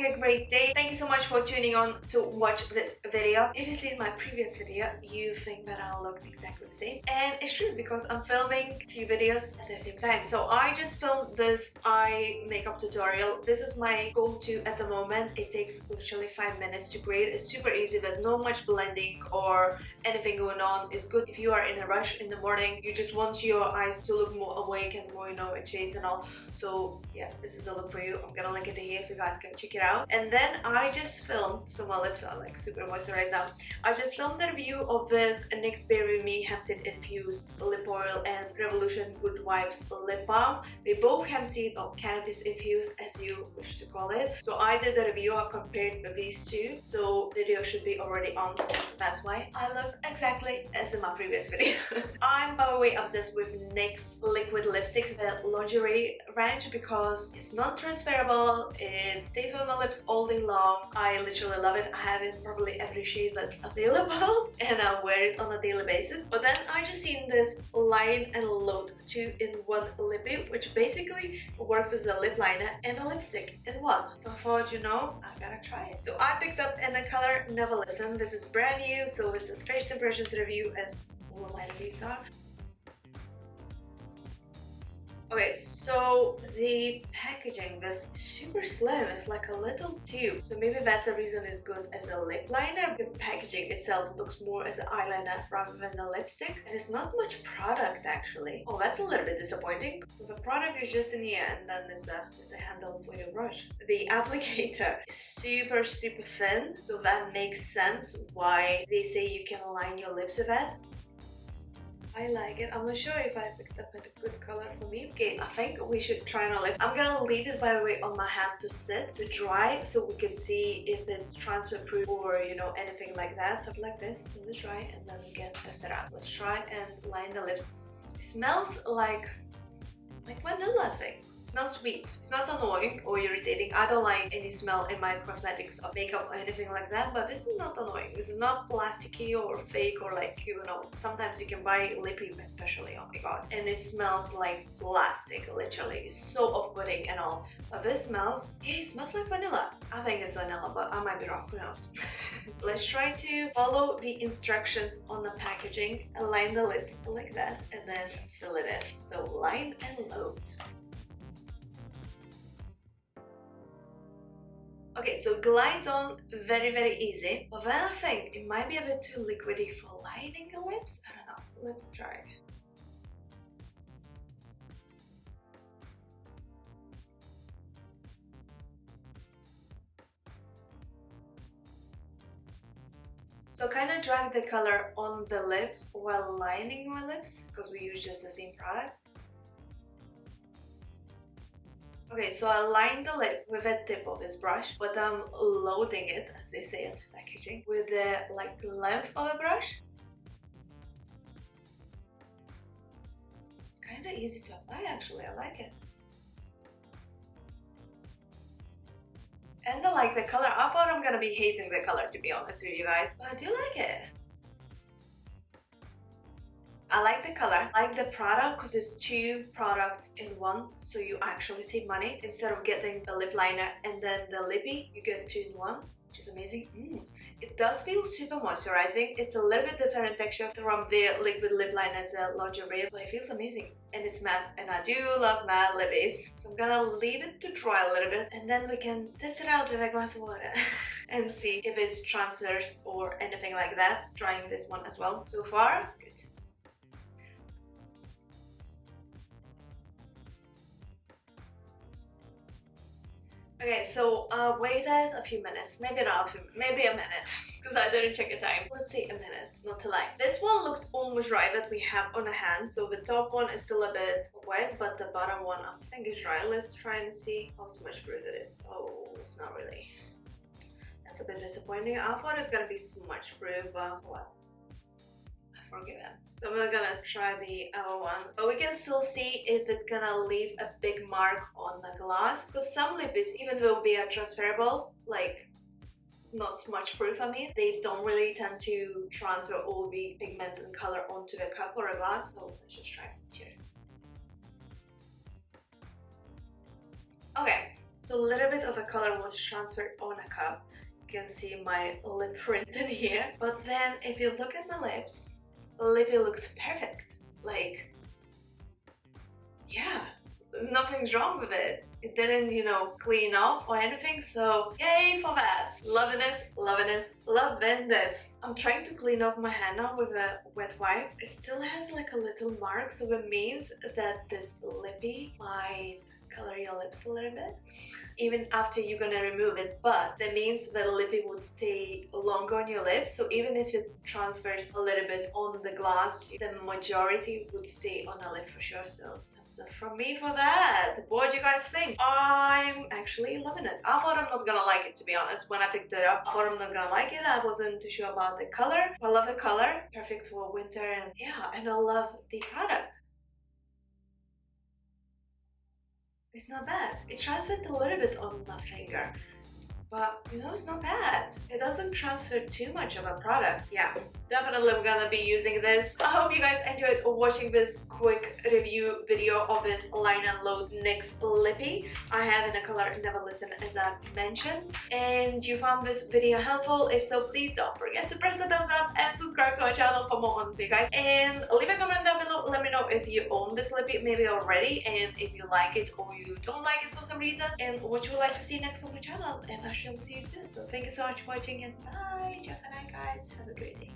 a great day. Thank you so much for tuning on to watch this video. If you've seen my previous video, you think that I'll look exactly the same. And it's true because I'm filming a few videos at the same time. So I just filmed this eye makeup tutorial. This is my go-to at the moment. It takes literally 5 minutes to create. It's super easy. There's no much blending or anything going on. It's good if you are in a rush in the morning. You just want your eyes to look more awake and more, and chase and all. So yeah, this is a look for you. I'm gonna link it here so you guys can check it out. And then I just filmed, so my lips are like super moisturized now. I just filmed the review of this NYX Berry Me Hemp Seed Infused Lip Oil and Revolution Good Vibes Lip Balm. They both hemp seed or cannabis infused, as you wish to call it. So I did the review, I compared these two. So video should be already on. That's why I look exactly as in my previous video. I'm by the way obsessed with NYX liquid lipstick, the lingerie range, because it's non-transferable, it stays on my lips all day long. I literally love it. I have it probably every shade that's available and I wear it on a daily basis. But then I just seen this Line and Load 2-in-1 lippie, which basically works as a lip liner and a lipstick in one. So I thought, I gotta try it. So I picked up in the color Never Listen. This is brand new, so it's a first impressions review as all of my reviews are. Okay, so the packaging is super slim. It's like a little tube, so maybe that's the reason it's good as a lip liner. The packaging itself looks more as an eyeliner rather than a lipstick, and it's not much product actually. Oh, that's a little bit disappointing. So the product is just in here, and then there's just a handle for your brush. The applicator is super thin, so that makes sense why they say you can line your lips with that. I like it. I'm not sure if I picked up a good color for me. Okay, I think we should try on our lips. I'm gonna leave it by the way on my hand to sit, to dry, so we can see if it's transfer proof or anything like that. So like this, let's try and then we can test it out. Let's try and line the lips. It smells like vanilla thing. It smells sweet. It's not annoying or irritating. I don't like any smell in my cosmetics or makeup or anything like that, but this is not annoying. This is not plasticky or fake or like, sometimes you can buy lippie especially, oh my god, and it smells like plastic, literally. It's so off-putting and all. But this smells, yeah, it smells like vanilla. I think it's vanilla, but I might be wrong, who knows. Let's try to follow the instructions on the packaging and line the lips like that and then fill it in. So line and load. Okay, so it glides on very easy, but then I think it might be a bit too liquidy for lining the lips. I don't know. Let's try. So kind of drag the color on the lip while lining my lips because we use just the same product. Okay, so I line the lip with the tip of this brush, but I'm loading it, as they say in the packaging, with the length of the brush. It's kind of easy to apply actually, I like it. And I like the color. I thought I'm gonna be hating the color, to be honest with you guys, but I do like it. I like the color, I like the product because it's two products in one, so you actually save money. Instead of getting the lip liner and then the lippie, you get 2 in 1, which is amazing. It does feel super moisturizing. It's a little bit different texture from the liquid lip liners, the lingerie, but it feels amazing. And it's matte, and I do love matte lippies. So I'm gonna leave it to dry a little bit, and then we can test it out with a glass of water and see if it's transfers or anything like that. Trying this one as well. So far, good. Okay, so I waited a few minutes, maybe not a few, maybe a minute, because I didn't check the time. Let's say a minute, not to lie. This one looks almost dry that we have on the hand, so the top one is still a bit wet, but the bottom one I think is dry. Let's try and see how smudge proof it is. Oh, it's not really. That's a bit disappointing. I thought it's gonna be smudge proof, but well, forgive them. So we're gonna try the other one, but we can still see if it's gonna leave a big mark on the glass, because some lippies, even though they are transferable, like not smudge proof, I mean, they don't really tend to transfer all the pigment and color onto the cup or a glass. So let's just try. Cheers. Okay, So a little bit of a color was transferred on a cup. You can see my lip print in here. But then if you look at my lips, Lippie looks perfect. Like, yeah, there's nothing wrong with it. It didn't, you know, clean off or anything, so yay for that. Loving this, loving this, loving this. I'm trying to clean off my hand now with a wet wipe. It still has like a little mark, so it means that this Lippie might color your lips a little bit even after you're gonna remove it, but that means that Lippie would stay longer on your lips, so even if it transfers a little bit on the glass, the majority would stay on the lip for sure. So thumbs up from me for that. What do you guys think? I'm actually loving it. I thought I'm not gonna like it, to be honest. When I picked it up, I thought I'm not gonna like it. I wasn't too sure about the color. I love the color, perfect for winter, and yeah, and I love the product. It's not bad. It transferred a little bit on my finger, but you know, it's not bad. It doesn't transfer too much of a product. Yeah, definitely I'm gonna be using this. I hope you guys enjoyed watching this quick review video of this Line and Load NYX Lippie. I have in a color Never Listen, as I mentioned, and you found this video helpful. If so, please don't forget to press the thumbs up and subscribe to our channel for more on you guys. And leave a comment down below. Let me know if you own this Lippie maybe already, and if you like it or you don't like it for some reason, and what you would like to see next on my channel. And I shall see you soon. So thank you so much for watching, and bye. Jeff and I, guys, have a great day.